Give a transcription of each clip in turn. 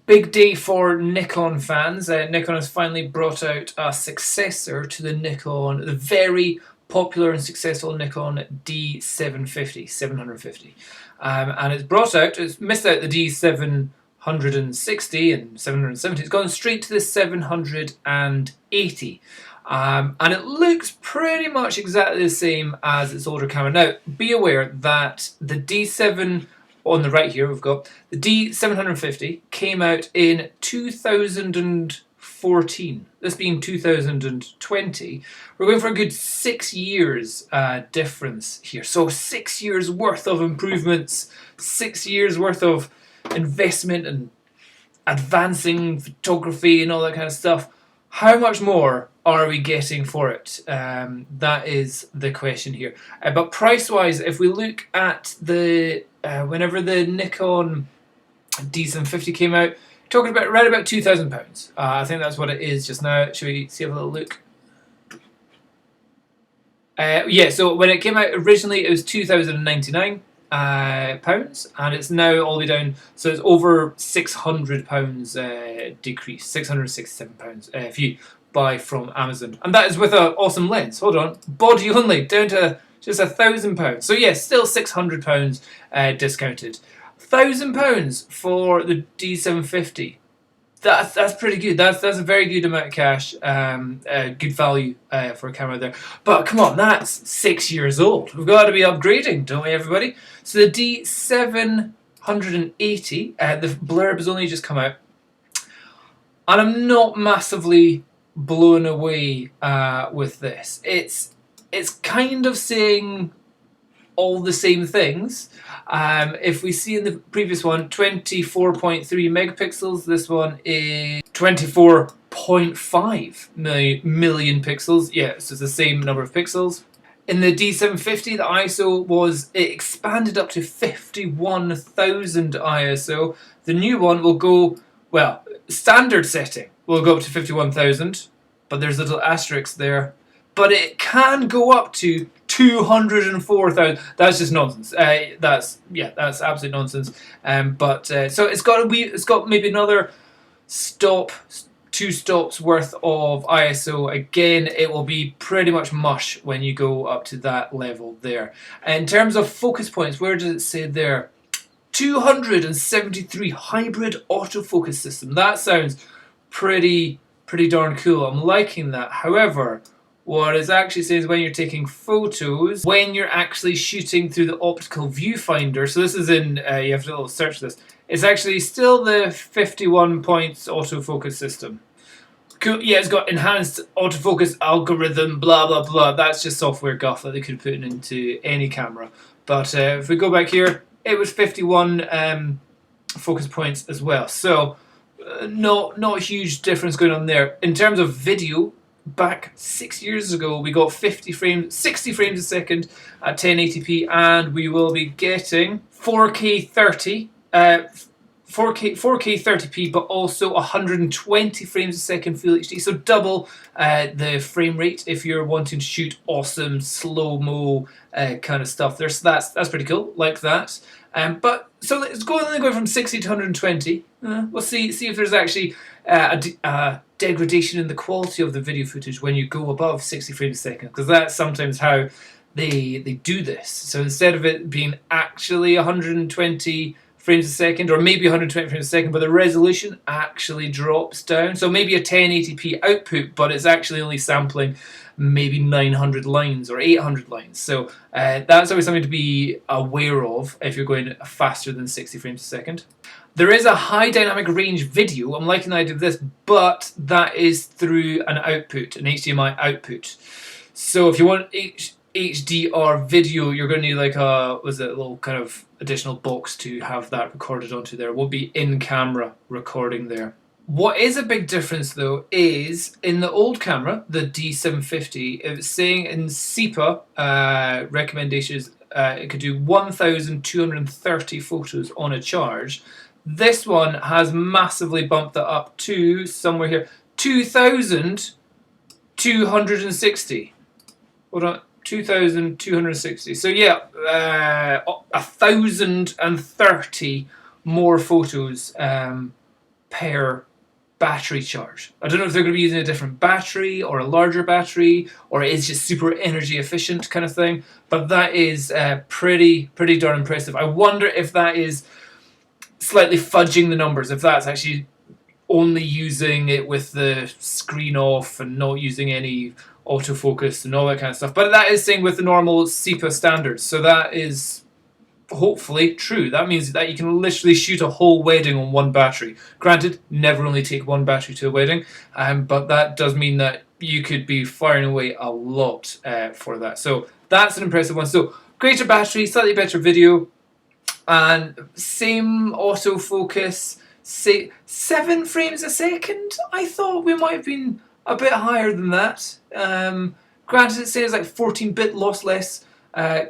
Big day for Nikon fans. Nikon has finally brought out a successor to the very popular and successful Nikon D750, 750. And it's missed out the D760 and 770. It's gone straight to the 780. And it looks pretty much exactly the same as its older camera. Now, be aware that the D7 on the right here, we've got the D750 came out in 2014. This being 2020, we're going for a good 6 years difference here. So 6 years worth of improvements, 6 years worth of investment and advancing photography and all that kind of stuff. How much more are we getting for it? That is the question here. But price-wise, if we look at the whenever the Nikon D750 came out, talking about around about £2,000. I think that's what it is just now. Should we see a little look? Yeah, so when it came out originally, it was £2,099, and it's now all the way down. So it's over £600 decrease, £667 if you buy from Amazon, and that is with an awesome lens. Hold on, body only down to just £1,000. So yes, still £600 discounted. £1,000 for the D750. That's pretty good. That's a very good amount of cash. Good value for a camera there. But come on, that's 6 years old. We've got to be upgrading, don't we, everybody? So the D780, the blurb has only just come out, and I'm not massively blown away with this. It's kind of saying all the same things. If we see in the previous one 24.3 megapixels, this one is 24.5 million pixels. Yeah, so it's the same number of pixels. In the D750, the ISO it expanded up to 51,000 ISO. The new one will go, well, standard setting will go up to 51,000, but there's a little asterisk there. But it can go up to 204,000. That's just nonsense. That's absolute nonsense. So it's got maybe another two stops worth of ISO. Again, it will be pretty much mush when you go up to that level there. In terms of focus points, where does it say there? 273 hybrid autofocus system. That sounds pretty darn cool. I'm liking that. However, what it actually says when you're taking photos, when you're actually shooting through the optical viewfinder, so this is in, you have to search this, it's actually still the 51 points autofocus system. Cool. Yeah, it's got enhanced autofocus algorithm, blah, blah, blah. That's just software guff that they could put into any camera. But if we go back here, it was 51 focus points as well. So not a huge difference going on there. In terms of video, back 6 years ago, we got 60 frames a second at 1080p, and we will be getting 4K 30p, but also 120 frames a second full HD, so double the frame rate if you're wanting to shoot awesome slow-mo kind of stuff there. So that's pretty cool, like that. But so it's only going from 60 to 120. We'll see if there's actually a degradation in the quality of the video footage when you go above 60 frames a second, because that's sometimes how they do this. So instead of it being actually 120 frames a second, or maybe 120 frames a second, but the resolution actually drops down. So maybe a 1080p output, but it's actually only sampling maybe 900 lines or 800 lines. So that's always something to be aware of if you're going faster than 60 frames a second. There is a high dynamic range video. I'm liking the idea of this, but that is through an output, an HDMI output. So if you want HDR video, you're going to need like a little kind of additional box to have that recorded onto there. It won't be in-camera recording there. What is a big difference though is in the old camera, the D750, it was saying in SEPA recommendations it could do 1,230 photos on a charge. This one has massively bumped that up to somewhere here, 2,260. Hold on, 2,260. So yeah, 1,030 more photos per battery charge. I don't know if they're going to be using a different battery or a larger battery, or it is just super energy efficient kind of thing. But that is pretty darn impressive. I wonder if that is slightly fudging the numbers, if that's actually only using it with the screen off and not using any autofocus and all that kind of stuff. But that is saying with the normal SEPA standards, so that is hopefully true. That means that you can literally shoot a whole wedding on one battery. Granted, never only take one battery to a wedding, but that does mean that you could be firing away a lot for that. So that's an impressive one. So greater battery, slightly better video, and same autofocus. Say 7 frames a second. I thought we might have been a bit higher than that. Granted, it says like 14-bit lossless,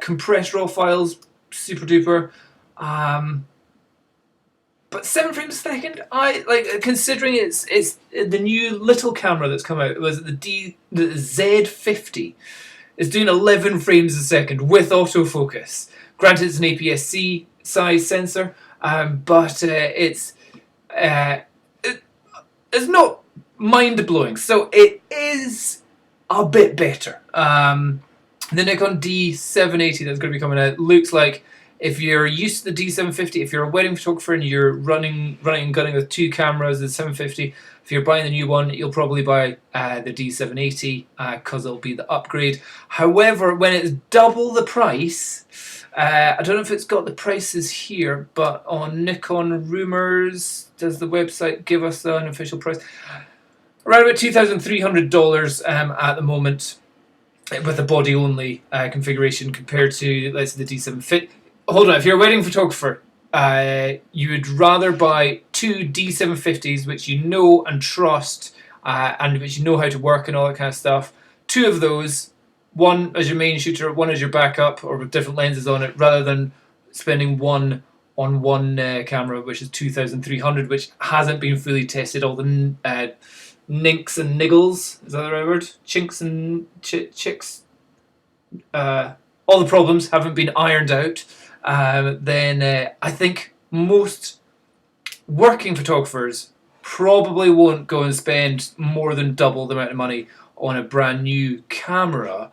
compressed raw files, super duper. But 7 frames a second, I like, considering it's the new little camera that's come out. It was the Z50. It's doing 11 frames a second with autofocus. Granted, it's an APS-C size sensor, but it's not mind-blowing. So it is a bit better. The Nikon D780 that's going to be coming out looks like, if you're used to the D750, if you're a wedding photographer and you're running and gunning with 2 cameras, the 750, if you're buying the new one, you'll probably buy the D780 because it'll be the upgrade. However, when it's double the price, I don't know if it's got the prices here, but on Nikon Rumors, does the website give us an official price? Around about $2,300 at the moment, with a body-only configuration, compared to, let's say, the D750. Hold on, if you're a wedding photographer, you would rather buy 2 D750s, which you know and trust, and which you know how to work and all that kind of stuff. 2 of those, one as your main shooter, one as your backup, or with different lenses on it, rather than spending one on one camera, which is $2,300, which hasn't been fully tested. All the ninks and niggles, is that the right word? Chinks and chicks. All the problems haven't been ironed out. Then I think most working photographers probably won't go and spend more than double the amount of money on a brand new camera,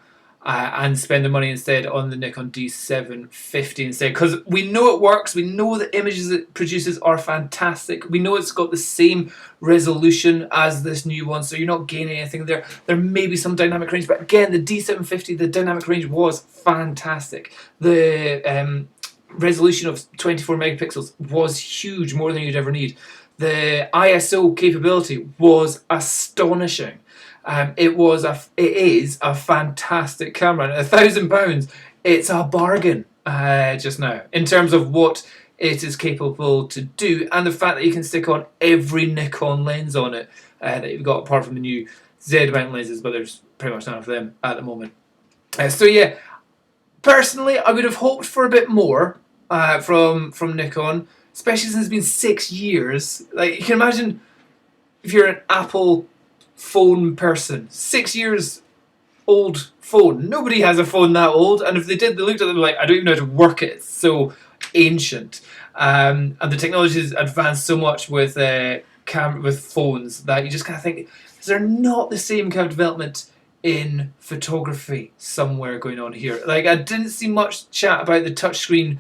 and spend the money instead on the Nikon D750 instead, because we know it works. We know the images it produces are fantastic. We know it's got the same resolution as this new one, so you're not gaining anything there. There may be some dynamic range, but again, the D750, the dynamic range was fantastic. The resolution of 24 megapixels was huge, more than you'd ever need. The ISO capability was astonishing. It is a fantastic camera, and £1,000, it's a bargain just now in terms of what it is capable to do, and the fact that you can stick on every Nikon lens on it that you've got, apart from the new Z mount lenses, but there's pretty much none of them at the moment. So yeah, personally, I would have hoped for a bit more from Nikon, especially since it's been 6 years. Like, you can imagine if you're an Apple phone person, 6 years old phone. Nobody has a phone that old, and if they did, they looked at them like, I don't even know how to work it. It's so ancient, and the technology has advanced so much with with phones that you just kind of think, is there not the same kind of development in photography somewhere going on here? Like, I didn't see much chat about the touchscreen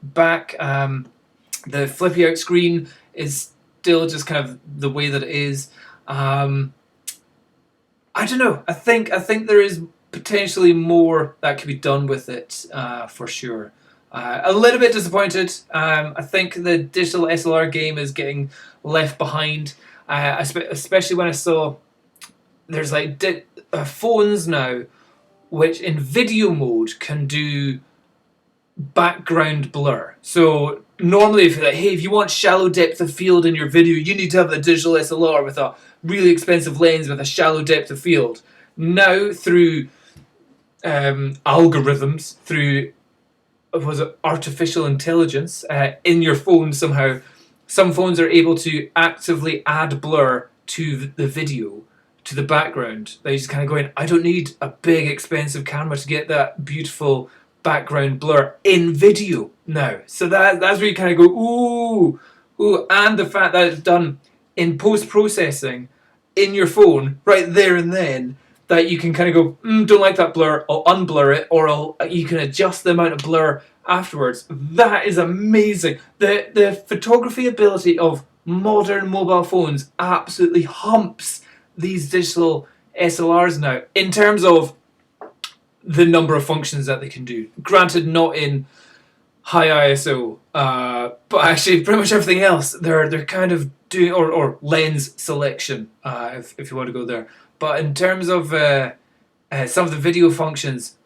back. The flippy out screen is still just kind of the way that it is. I don't know. I think there is potentially more that could be done with it, for sure. A little bit disappointed. I think the digital SLR game is getting left behind, especially when I saw there's like phones now which in video mode can do background blur. So normally, if you're like, hey, if you want shallow depth of field in your video, you need to have a digital SLR with a really expensive lens with a shallow depth of field. Now, through algorithms, through artificial intelligence in your phone somehow, some phones are able to actively add blur to the video, to the background. They just kind of going, I don't need a big expensive camera to get that beautiful background blur in video now. So that's where you kind of go, ooh, Ooh, and the fact that it's done in post-processing in your phone right there and then, that you can kind of go, don't like that blur, I'll unblur it, or you can adjust the amount of blur afterwards. That is amazing. The photography ability of modern mobile phones absolutely humps these digital SLRs now in terms of the number of functions that they can do. Granted, not in high ISO, but actually pretty much everything else they're kind of doing, or lens selection, if you want to go there. But in terms of some of the video functions,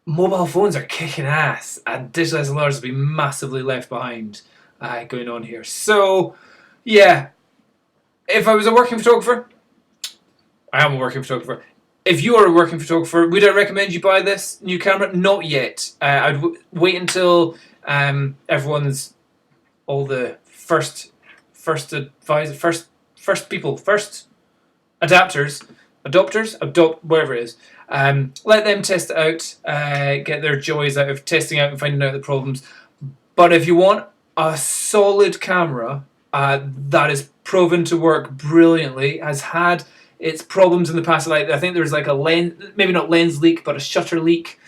mobile phones are kicking ass, and digital SLRs will be massively left behind going on here. So yeah, if I was a working photographer, I am a working photographer. If you are a working photographer, would I recommend you buy this new camera? Not yet. I'd wait until everyone's, all the first adopters, whatever it is. Let them test it out, get their joys out of testing out and finding out the problems. But if you want a solid camera that is proven to work brilliantly, has had its problems in the past, like I think there was like a lens, maybe not lens leak, but a shutter leak,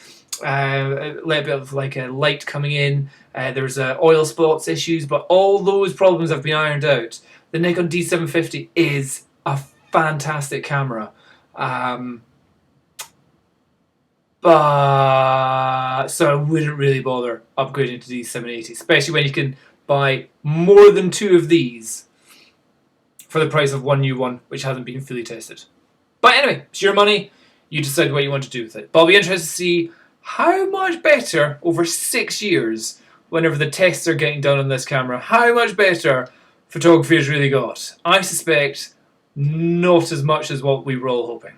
a little bit of like a light coming in. There was oil spots issues, but all those problems have been ironed out. The Nikon D750 is a fantastic camera. But so I wouldn't really bother upgrading to D780, especially when you can buy more than two of these for the price of one new one, which hasn't been fully tested. But anyway, it's your money. You decide what you want to do with it. But I'll be interested to see how much better over 6 years, whenever the tests are getting done on this camera, how much better photography has really got. I suspect not as much as what we were all hoping.